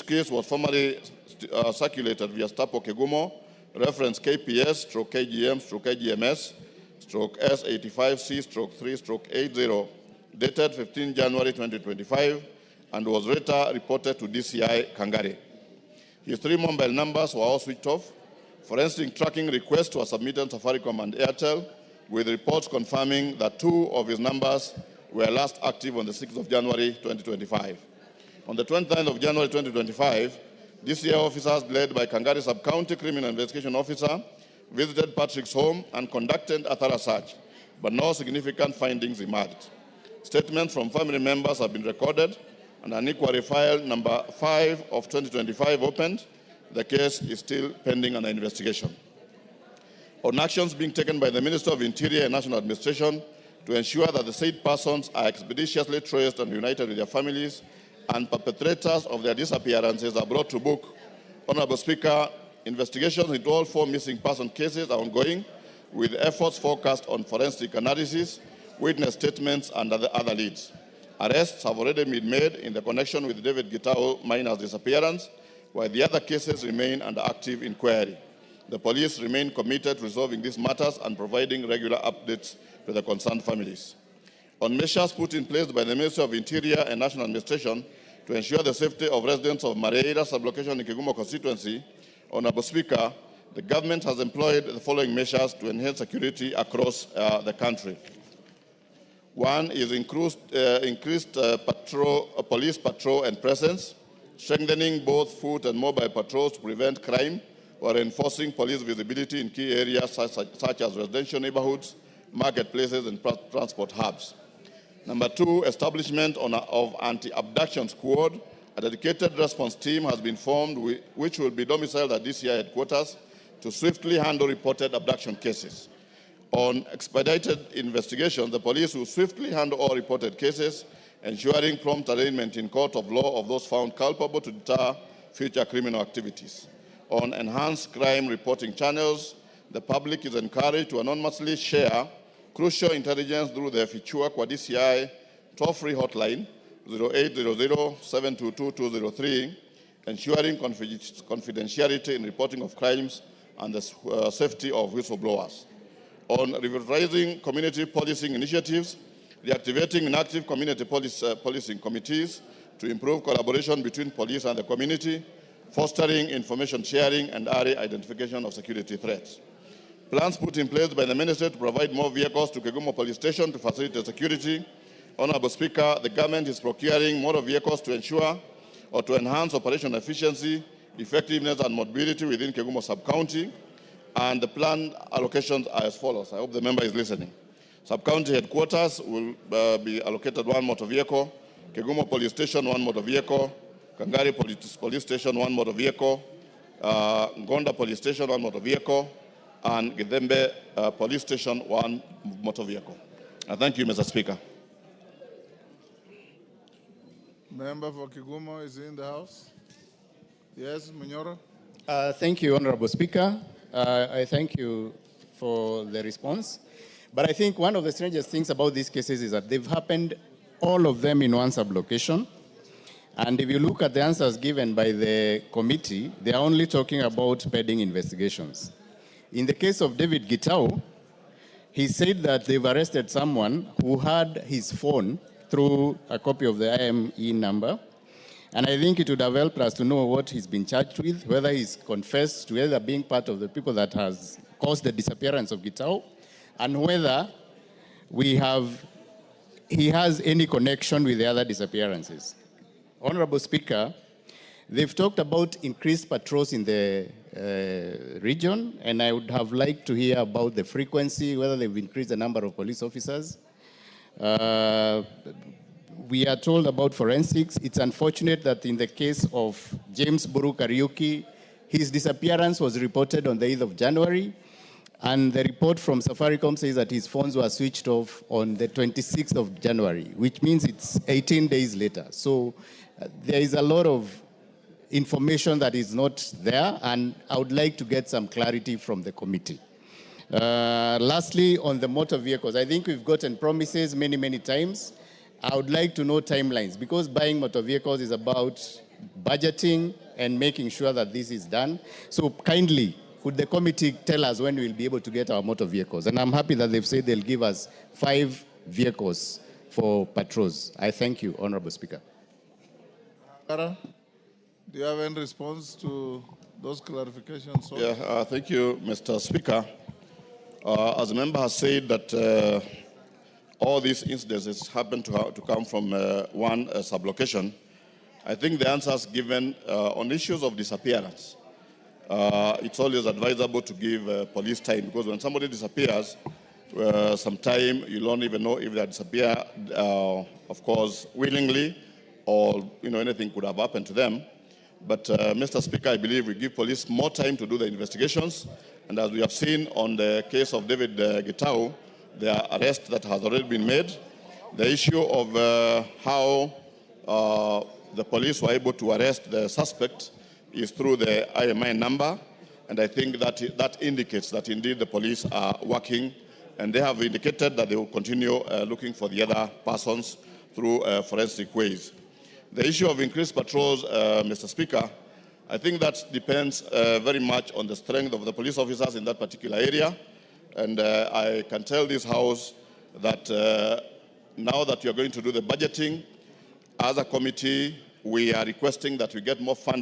which case was formerly circulated via Stapo Kegumo, reference KPS/KGM/KGMS /S85C/3/80, dated 15 January 2025, and was later reported to DCI Kangare. His 3 mobile numbers were all switched off. Forensic tracking requests were submitted to Safaricom and Airtel, with reports confirming that 2 of his numbers were last active on the 6th of January 2025. On the 29th of January 2025, DCI officers led by Kangare Sub-County Criminal Investigation Officer visited Patrick's home and conducted a thorough search, but no significant findings emerged. Statements from family members have been recorded, and an inquiry file number 5 of 2025 opened. The case is still pending an investigation. On actions being taken by the Minister of Interior and National Administration to ensure that the said persons are expeditiously traced and united with their families, and perpetrators of their disappearances are brought to book. Honorable Speaker, investigations into all 4 missing person cases are ongoing, with efforts focused on forensic analysis, witness statements, and other leads. Arrests have already been made in the connection with David Gitau minor's disappearance, while the other cases remain under active inquiry. The police remain committed to resolving these matters and providing regular updates to the concerned families. On measures put in place by the Ministry of Interior and National Administration to ensure the safety of residents of Mareira sublocation in Kegumo constituency, Honorable Speaker, the government has employed the following measures to enhance security across the country. One is increased police patrol and presence, strengthening both foot and mobile patrols to prevent crime, or enforcing police visibility in key areas such as residential neighborhoods, marketplaces, and transport hubs. Number 2, establishment of anti-abduction squad. A dedicated response team has been formed which will be domiciled at DCI headquarters to swiftly handle reported abduction cases. On expedited investigation, the police will swiftly handle all reported cases, ensuring prompt arraignment in court of law of those found culpable to deter future criminal activities. On enhanced crime reporting channels, the public is encouraged to anonymously share crucial intelligence through the Fichua Kwa DCI toll-free hotline 0800-722-203, ensuring confidentiality in reporting of crimes and the safety of whistleblowers. On revitalizing community policing initiatives, reactivating inactive community policing committees to improve collaboration between police and the community, fostering information sharing and early identification of security threats. Plans put in place by the Ministry to provide more vehicles to Kegumo Police Station to facilitate security. Honorable Speaker, the government is procuring more vehicles to ensure or to enhance operational efficiency, effectiveness, and mobility within Kegumo Sub-County. And the planned allocations are as follows. I hope the member is listening. Sub-County headquarters will be allocated 1 motor vehicle, Kegumo Police Station 1 motor vehicle, Kangare Police Station 1 motor vehicle, Ngonda Police Station 1 motor vehicle, and Gidembe Police Station 1 motor vehicle. Thank you, Mr. Speaker. Member for Kegumo is in the house. Yes, Munyoro. Thank you, Honorable Speaker. I thank you for the response. But I think one of the strangest things about these cases is that they've happened, all of them in one sublocation. And if you look at the answers given by the committee, they are only talking about pending investigations. In the case of David Gitau, he said that they've arrested someone who had his phone through a copy of the IME number. And I think it would have helped us to know what he's been charged with, whether he's confessed to either being part of the people that has caused the disappearance of Gitau, and whether he has any connection with the other disappearances. Honorable Speaker, they've talked about increased patrols in the region, and I would have liked to hear about the frequency, whether they've increased the number of police officers. We are told about forensics. It's unfortunate that in the case of James Buru Kariuki, his disappearance was reported on the 8th of January, and the report from Safaricom says that his phones were switched off on the 26th of January, which means it's 18 days later. So there is a lot of information that is not there, and I would like to get some clarity from the committee. Lastly, on the motor vehicles, I think we've gotten promises many times. I would like to know timelines, because buying motor vehicles is about budgeting and making sure that this is done. So kindly, could the committee tell us when we'll be able to get our motor vehicles? And I'm happy that they've said they'll give us 5 vehicles for patrols. I thank you, Honorable Speaker. Kara, do you have any response to those clarifications? Sir? Yeah, thank you, Mr. Speaker. As the member has said that all these incidences happen to come from one sublocation, I think the answers given on issues of disappearance, it's always advisable to give police time, because when somebody disappears, sometime you don't even know if they disappear, of course, willingly, or anything could have happened to them. But Mr. Speaker, I believe we give police more time to do the investigations. And as we have seen on the case of David Gitau, the arrest that has already been made, the issue of how the police were able to arrest the suspect is through the IMI number. And I think that indicates that indeed the police are working, and they have indicated that they will continue looking for the other persons through forensic ways. The issue of increased patrols, Mr. Speaker, I think that depends very much on the strength of the police officers in that particular area. And I can tell this House that now that you're going to do the budgeting, as a committee, we are requesting that we get more funding